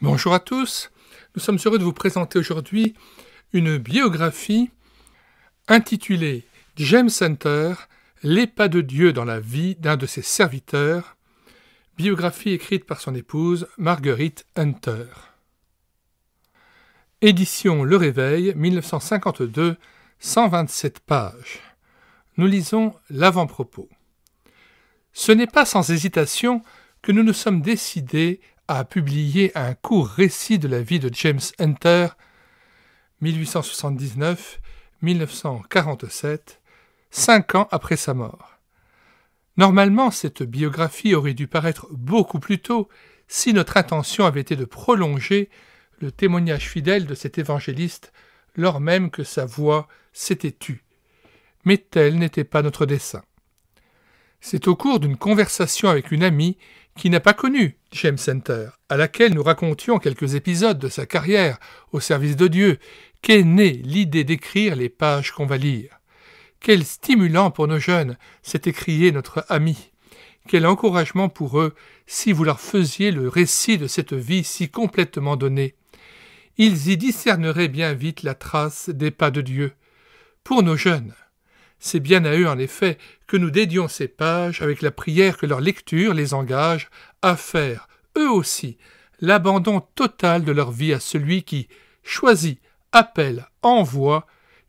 Bonjour à tous, nous sommes heureux de vous présenter aujourd'hui une biographie intitulée James Hunter, les pas de Dieu dans la vie d'un de ses serviteurs, biographie écrite par son épouse Marguerite Hunter. Édition Le Réveil, 1952, 127 pages. Nous lisons l'avant-propos. Ce n'est pas sans hésitation que nous nous sommes décidés à publier un court récit de la vie de James Hunter, 1879-1947, 5 ans après sa mort. Normalement, cette biographie aurait dû paraître beaucoup plus tôt si notre intention avait été de prolonger le témoignage fidèle de cet évangéliste lors même que sa voix s'était tue. Mais tel n'était pas notre dessein. C'est au cours d'une conversation avec une amie qui n'a pas connu James Hunter, à laquelle nous racontions quelques épisodes de sa carrière au service de Dieu, qu'est née l'idée d'écrire les pages qu'on va lire. Quel stimulant pour nos jeunes, s'est écrié notre ami. Quel encouragement pour eux si vous leur faisiez le récit de cette vie si complètement donnée. Ils y discerneraient bien vite la trace des pas de Dieu. Pour nos jeunes, c'est bien à eux, en effet, que nous dédions ces pages avec la prière que leur lecture les engage à faire, eux aussi, l'abandon total de leur vie à celui qui choisit, appelle, envoie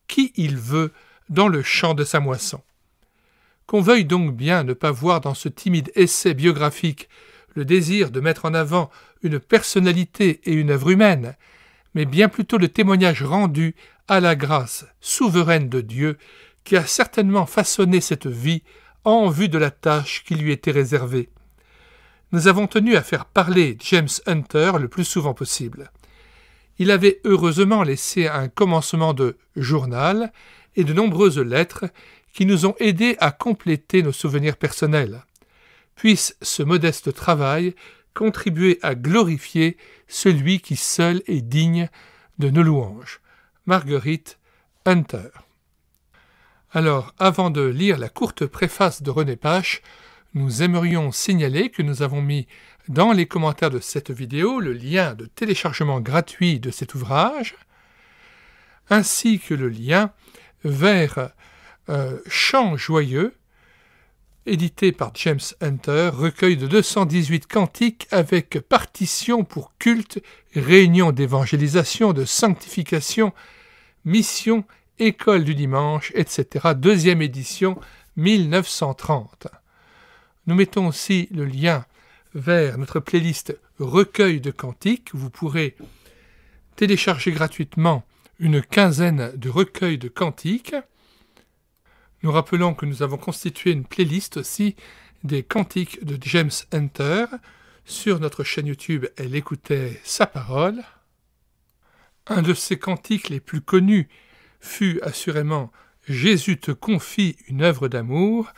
qui il veut dans le champ de sa moisson. Qu'on veuille donc bien ne pas voir dans ce timide essai biographique le désir de mettre en avant une personnalité et une œuvre humaine, mais bien plutôt le témoignage rendu à la grâce souveraine de Dieu qui a certainement façonné cette vie en vue de la tâche qui lui était réservée. Nous avons tenu à faire parler James Hunter le plus souvent possible. Il avait heureusement laissé un commencement de journal et de nombreuses lettres qui nous ont aidés à compléter nos souvenirs personnels. Puisse ce modeste travail contribuer à glorifier celui qui seul est digne de nos louanges. Marguerite Hunter. Alors, avant de lire la courte préface de René Pache, nous aimerions signaler que nous avons mis dans les commentaires de cette vidéo le lien de téléchargement gratuit de cet ouvrage, ainsi que le lien vers Chants joyeux, édité par James Hunter, recueil de 218 cantiques avec partition pour culte, réunion d'évangélisation, de sanctification, mission, École du dimanche, etc., deuxième édition, 1930. Nous mettons aussi le lien vers notre playlist Recueil de cantiques. Vous pourrez télécharger gratuitement une quinzaine de recueils de cantiques. Nous rappelons que nous avons constitué une playlist aussi des cantiques de James Hunter. Sur notre chaîne YouTube, Elle écoutait sa parole. Un de ses cantiques les plus connus fut assurément « Jésus te confie une œuvre d'amour »,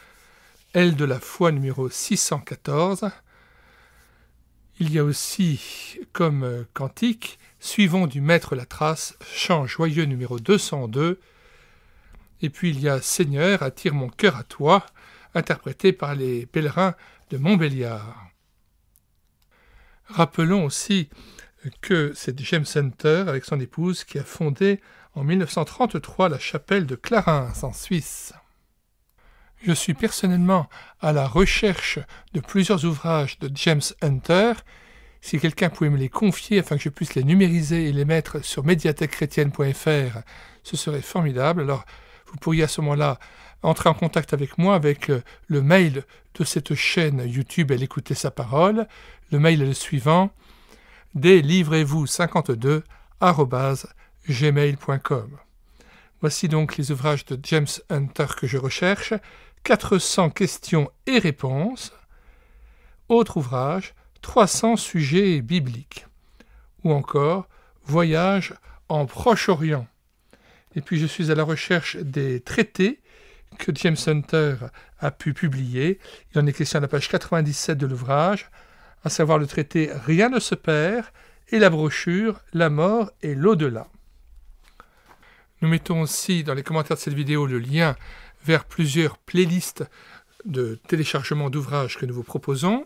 Elle de la foi numéro 614. Il y a aussi comme cantique « Suivons du Maître la trace », Chant joyeux numéro 202. Et puis il y a « Seigneur, attire mon cœur à toi », interprété par les pèlerins de Montbéliard. Rappelons aussi que c'est James Hunter, avec son épouse, qui a fondé en 1933 la chapelle de Clarens, en Suisse. Je suis personnellement à la recherche de plusieurs ouvrages de James Hunter. Si quelqu'un pouvait me les confier afin que je puisse les numériser et les mettre sur médiathèquechrétienne.fr, ce serait formidable. Alors, vous pourriez à ce moment-là entrer en contact avec moi avec le mail de cette chaîne YouTube Elle écoutait sa parole. Le mail est le suivant: délivrez-vous52@gmail.com. Voici donc les ouvrages de James Hunter que je recherche. 400 questions et réponses. Autre ouvrage, 300 sujets bibliques. Ou encore, Voyage en Proche-Orient. Et puis je suis à la recherche des traités que James Hunter a pu publier. Il en est question à la page 97 de l'ouvrage, à savoir le traité Rien ne se perd et la brochure La mort et l'au-delà. Nous mettons aussi dans les commentaires de cette vidéo le lien vers plusieurs playlists de téléchargement d'ouvrages que nous vous proposons.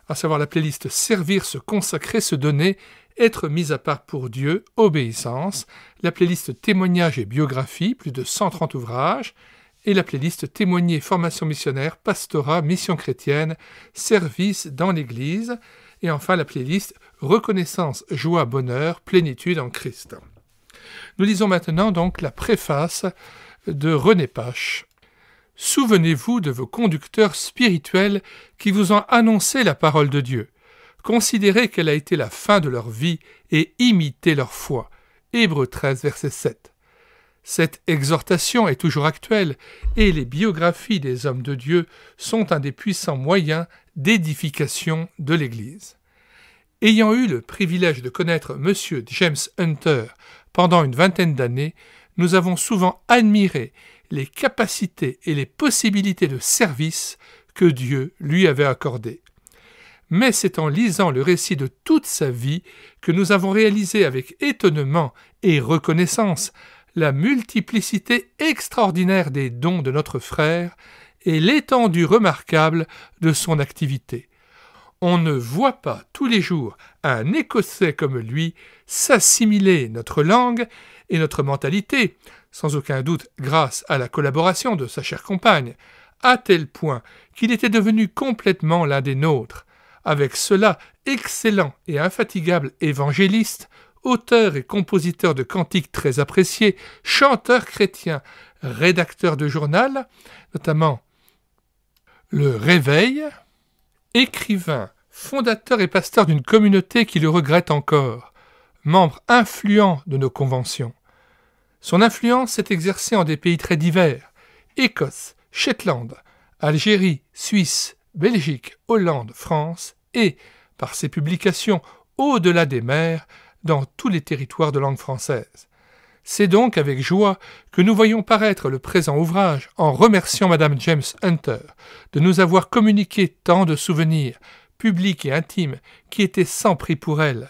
à savoir la playlist Servir, se consacrer, se donner, être mis à part pour Dieu, obéissance, la playlist Témoignages et biographie, plus de 130 ouvrages, et la playlist Témoigner, formation missionnaire, pastorat, mission chrétienne, service dans l'Église, et enfin la playlist Reconnaissance, joie, bonheur, plénitude en Christ. Nous lisons maintenant donc la préface de René Pache. Souvenez-vous de vos conducteurs spirituels qui vous ont annoncé la parole de Dieu. Considérez quelle a été la fin de leur vie et imitez leur foi. Hébreux 13, verset 7. Cette exhortation est toujours actuelle et les biographies des hommes de Dieu sont un des puissants moyens d'édification de l'Église. Ayant eu le privilège de connaître M. James Hunter pendant une vingtaine d'années, nous avons souvent admiré les capacités et les possibilités de service que Dieu lui avait accordées. Mais c'est en lisant le récit de toute sa vie que nous avons réalisé avec étonnement et reconnaissance la multiplicité extraordinaire des dons de notre frère et l'étendue remarquable de son activité. On ne voit pas tous les jours un Écossais comme lui s'assimiler notre langue et notre mentalité, sans aucun doute grâce à la collaboration de sa chère compagne, à tel point qu'il était devenu complètement l'un des nôtres. Avec cela, excellent et infatigable évangéliste, auteur et compositeur de cantiques très appréciés, chanteur chrétien, rédacteur de journal, notamment Le Réveil, écrivain, fondateur et pasteur d'une communauté qui le regrette encore, membre influent de nos conventions. Son influence s'est exercée en des pays très divers, Écosse, Shetland, Algérie, Suisse, Belgique, Hollande, France et, par ses publications au-delà des mers, dans tous les territoires de langue française. C'est donc avec joie que nous voyons paraître le présent ouvrage en remerciant Madame James Hunter de nous avoir communiqué tant de souvenirs, publics et intimes, qui étaient sans prix pour elle.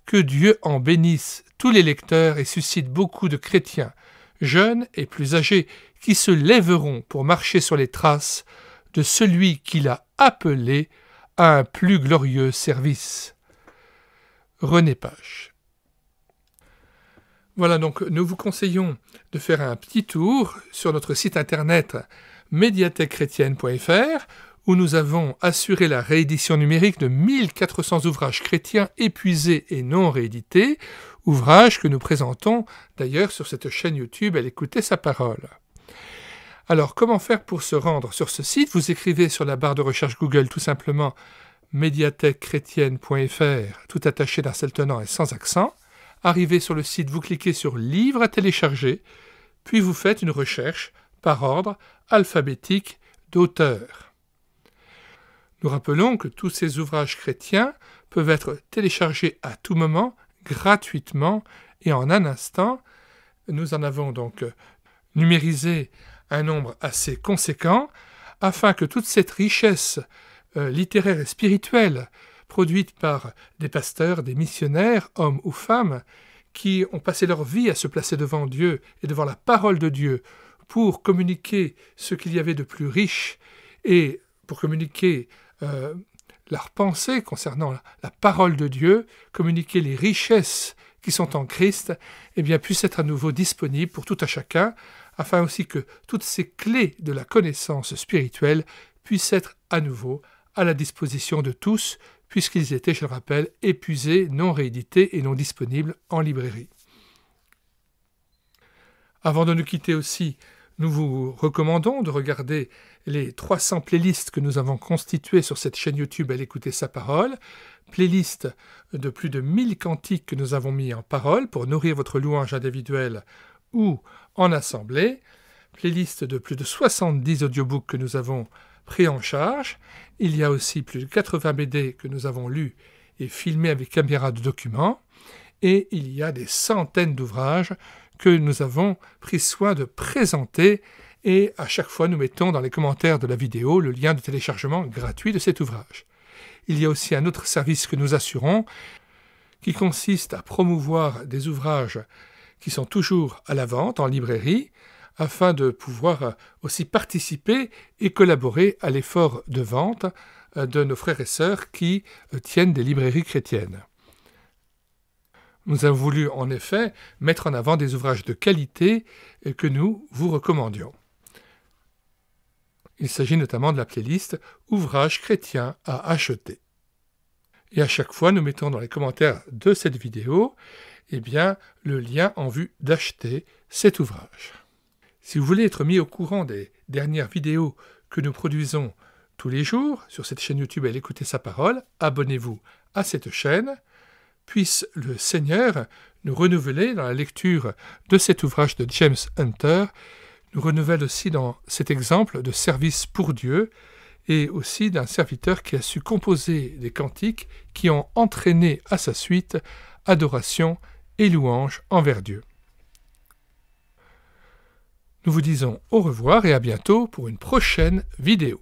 Que Dieu en bénisse tous les lecteurs et suscite beaucoup de chrétiens, jeunes et plus âgés, qui se lèveront pour marcher sur les traces de celui qui l'a appelé à un plus glorieux service. René Pache. Voilà, donc nous vous conseillons de faire un petit tour sur notre site internet médiathèquechrétienne.fr où nous avons assuré la réédition numérique de 1400 ouvrages chrétiens épuisés et non réédités, ouvrages que nous présentons d'ailleurs sur cette chaîne YouTube « Elle écoutait sa parole ». Alors, comment faire pour se rendre sur ce site? Vous écrivez sur la barre de recherche Google tout simplement médiathèquechrétienne.fr, tout attaché d'un seul tenant et sans accent. Arrivez sur le site, vous cliquez sur « Livres à télécharger », puis vous faites une recherche par ordre alphabétique d'auteur. Nous rappelons que tous ces ouvrages chrétiens peuvent être téléchargés à tout moment, gratuitement et en un instant. Nous en avons donc numérisé un nombre assez conséquent afin que toute cette richesse littéraire et spirituelle produite par des pasteurs, des missionnaires, hommes ou femmes, qui ont passé leur vie à se placer devant Dieu et devant la parole de Dieu pour communiquer ce qu'il y avait de plus riche et pour communiquer leurs pensées concernant la parole de Dieu, communiquer les richesses qui sont en Christ, eh bien, puissent être à nouveau disponibles pour tout à chacun, afin aussi que toutes ces clés de la connaissance spirituelle puissent être à nouveau à la disposition de tous, puisqu'ils étaient, je le rappelle, épuisés, non réédités et non disponibles en librairie. Avant de nous quitter aussi, nous vous recommandons de regarder les 300 playlists que nous avons constituées sur cette chaîne YouTube « Elle écoutait sa parole », playlists de plus de 1000 cantiques que nous avons mis en parole pour nourrir votre louange individuelle ou en assemblée, playlist de plus de 70 audiobooks que nous avons pris en charge. Il y a aussi plus de 80 BD que nous avons lus et filmés avec caméra de document, et il y a des centaines d'ouvrages que nous avons pris soin de présenter, et à chaque fois nous mettons dans les commentaires de la vidéo le lien de téléchargement gratuit de cet ouvrage. Il y a aussi un autre service que nous assurons, qui consiste à promouvoir des ouvrages qui sont toujours à la vente en librairie, afin de pouvoir aussi participer et collaborer à l'effort de vente de nos frères et sœurs qui tiennent des librairies chrétiennes. Nous avons voulu en effet mettre en avant des ouvrages de qualité que nous vous recommandions. Il s'agit notamment de la playlist « Ouvrages chrétiens à acheter ». Et à chaque fois, nous mettons dans les commentaires de cette vidéo le lien en vue d'acheter cet ouvrage. Si vous voulez être mis au courant des dernières vidéos que nous produisons tous les jours sur cette chaîne YouTube Elle écouter sa parole, abonnez-vous à cette chaîne. Puisse le Seigneur nous renouveler dans la lecture de cet ouvrage de James Hunter, nous renouvelle aussi dans cet exemple de service pour Dieu et aussi d'un serviteur qui a su composer des cantiques qui ont entraîné à sa suite adoration et louange envers Dieu. Nous vous disons au revoir et à bientôt pour une prochaine vidéo.